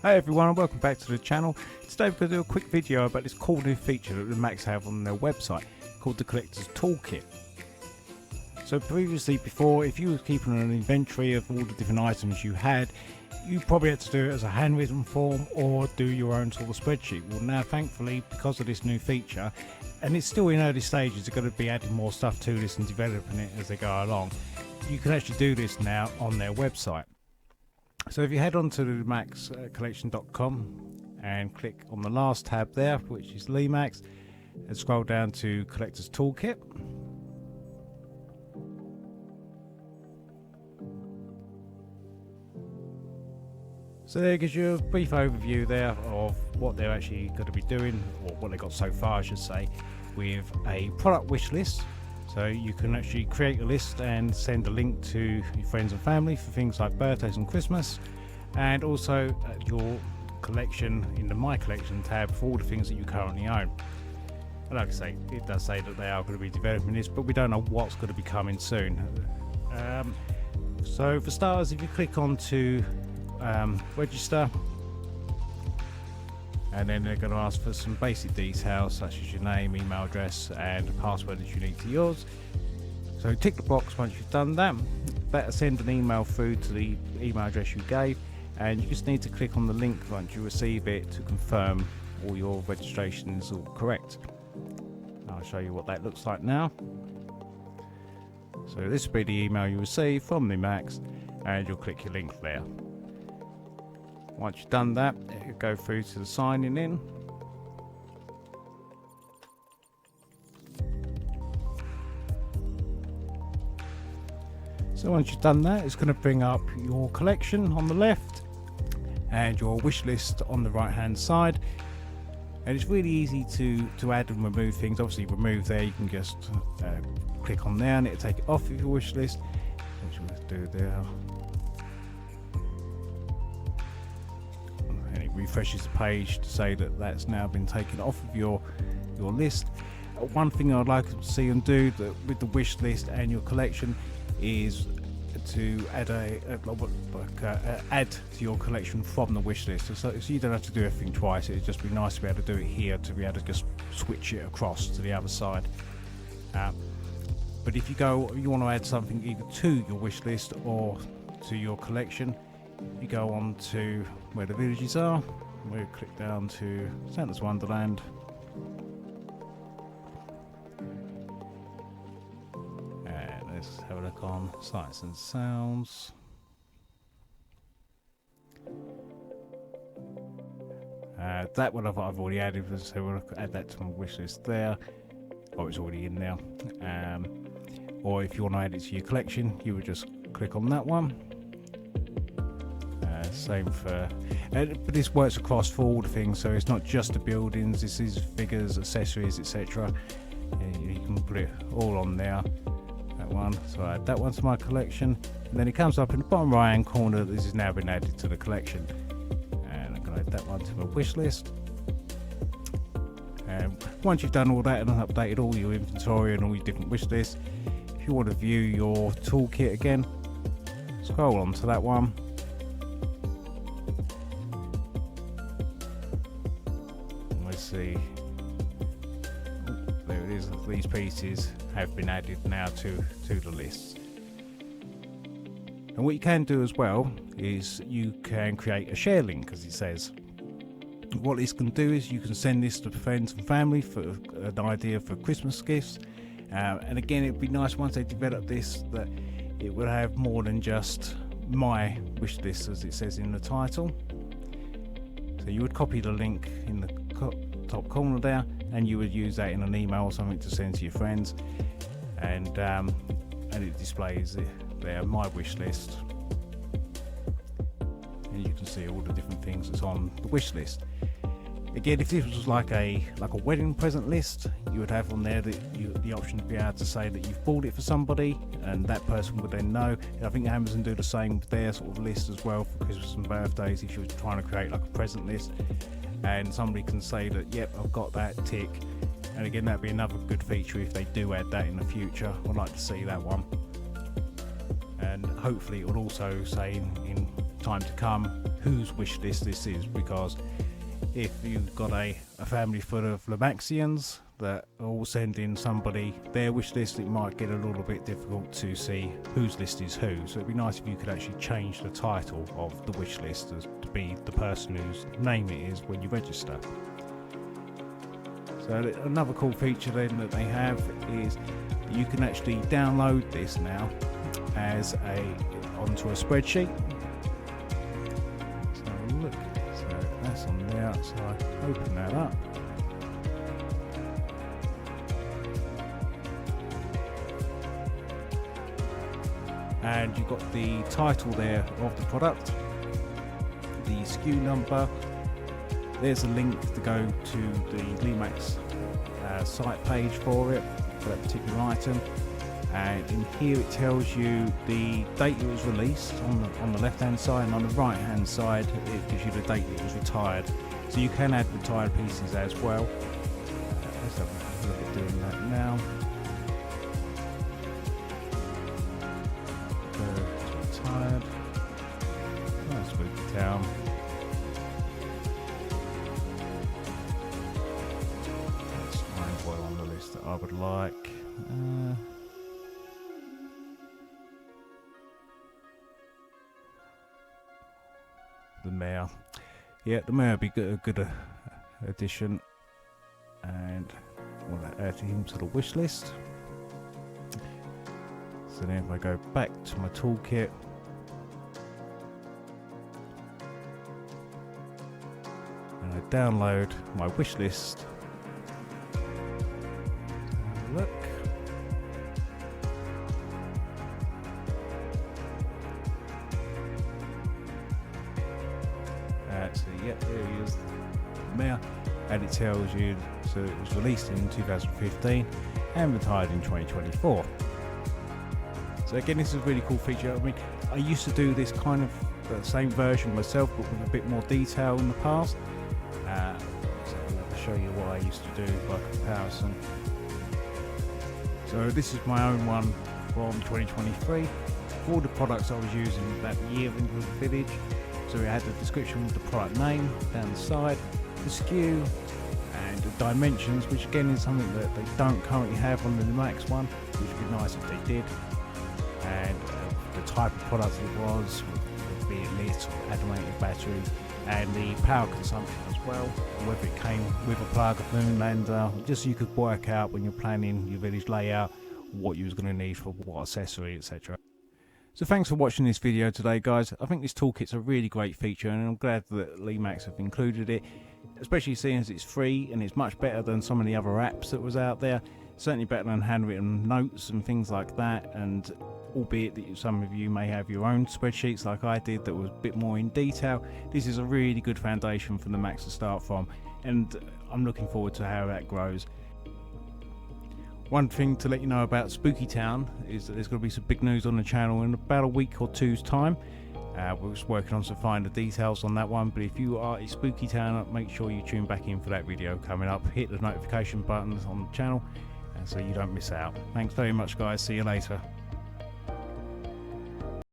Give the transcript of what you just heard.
Hey everyone, and welcome back to the channel. Today we're going to do a quick video about this cool new feature that Lemax have on their website called the Collector's Toolkit. So before, if you were keeping an inventory of all the different items you had, you probably had to do it as a handwritten form or do your own sort of spreadsheet. Well, now thankfully, because of this new feature, and it's still in early stages, they're going to be adding more stuff to this and developing it as they go along. You can actually do this now on their website. So if you head on to lemaxcollection.com and click on the last tab there, which is Lemax, and scroll down to Collector's Toolkit. So there gives you a brief overview there of what they're actually going to be doing, or what they've got so far I should say, with a product wish list. So you can actually create a list and send a link to your friends and family for things like birthdays and Christmas, and also your collection in the My Collection tab for all the things that you currently own. And like I say, it does say that they are going to be developing this, but we don't know what's going to be coming soon. So for starters, if you click on to register, and then they're going to ask for some basic details such as your name, email address and a password that's unique to yours. So tick the box once you've done that. Better send an email through to the email address you gave, and you just need to click on the link once you receive it to confirm all your registration is all correct. I'll show you what that looks like now. So this will be the email you receive from Lemax, and you'll click your link there. Once you've done that, you go through to the signing in. So once you've done that, it's going to bring up your collection on the left and your wish list on the right hand side. And it's really easy to add and remove things. Obviously remove there, you can just click on there and it'll take it off of your wish list, which we'll do there. Refreshes the page to say that that's now been taken off of your list. One thing I'd like to see them do that with the wish list and your collection is to add add to your collection from the wish list, so you don't have to do everything twice. It'd just be nice to be able to do it here, to be able to just switch it across to the other side. But if you want to add something either to your wish list or to your collection, you go on to where the villages are. We'll click down to Santa's Wonderland, and let's have a look on Sights and Sounds. That one I've already added, so we'll add that to my wish list there. Oh, it's already in now. Or if you want to add it to your collection, you would just click on that one. Same for, but this works across for all the things, so it's not just the buildings, this is figures, accessories, etc. You can put it all on there, that one. So I add that one to my collection, and then it comes up in the bottom right hand corner, this has now been added to the collection, and I'm going to add that one to my wish list. And once you've done all that and updated all your inventory and all your different wish lists, if you want to view your toolkit again, scroll on to that one. See, there it is. These pieces have been added now to the list. And what you can do as well is you can create a share link, as it says. What this can do is you can send this to friends and family for an idea for Christmas gifts. And again, it'd be nice once they develop this that it would have more than just my wish list, as it says in the title. So you would copy the link in the top corner there, and you would use that in an email or something to send to your friends, and it displays there my wish list, and you can see all the different things that's on the wish list. Again, if this was like a wedding present list, you would have on there the option to be able to say that you've bought it for somebody, and that person would then know. And I think Amazon do the same with their sort of list as well for Christmas and birthdays. If you're trying to create like a present list, and somebody can say that, yep, I've got that, tick. And again, that'd be another good feature if they do add that in the future. I'd like to see that one. And hopefully it will also say in time to come whose wish list this is, because if you've got a family full of Lemaxians that are all sending somebody their wish list, it might get a little bit difficult to see whose list is who. So it'd be nice if you could actually change the title of the wish list as to be the person whose name it is when you register. So another cool feature then that they have is you can actually download this now as onto a spreadsheet. So look, so that's on there. So I open that up. And you've got the title there of the product, the SKU number. There's a link to go to the Lemax site page for it, for that particular item. And in here it tells you the date it was released on the left hand side, and on the right hand side it gives you the date it was retired. So you can add retired pieces as well. Let's have a look at doing that now. Retired. Nice spooky town. Let's find one on the list that I would like. The mayor. Yeah, the mayor would be a good addition, and we'll add him to the wish list. So then if I go back to my toolkit, and I download my wish list, look. So yeah, there he is, mayor, and it tells you, so it was released in 2015 and retired in 2024. So again, this is a really cool feature. I mean, I used to do this kind of same version myself, but with a bit more detail in the past. So I'll show you what I used to do by comparison. So this is my own one from 2023. All the products I was using that year into the village. So we had the description of the product name down the side, the SKU, and the dimensions, which again is something that they don't currently have on the Lemax one, which would be nice if they did. And the type of product it was, be it lit or animated battery, and the power consumption as well, whether it came with a plug, a moonlander, just so you could work out when you're planning your village layout what you was going to need for what accessory, etc. So thanks for watching this video today, guys. I think this toolkit's a really great feature, and I'm glad that Lemax have included it, especially seeing as it's free and it's much better than some of the other apps that was out there. Certainly better than handwritten notes and things like that, and albeit that some of you may have your own spreadsheets like I did that was a bit more in detail, this is a really good foundation for the Lemax to start from, and I'm looking forward to how that grows. One thing to let you know about Spooky Town is that there's going to be some big news on the channel in about a week or two's time. We're just working on some finer details on that one, but if you are a Spooky Town, make sure you tune back in for that video coming up. Hit the notification buttons on the channel so you don't miss out. Thanks very much, guys. See you later.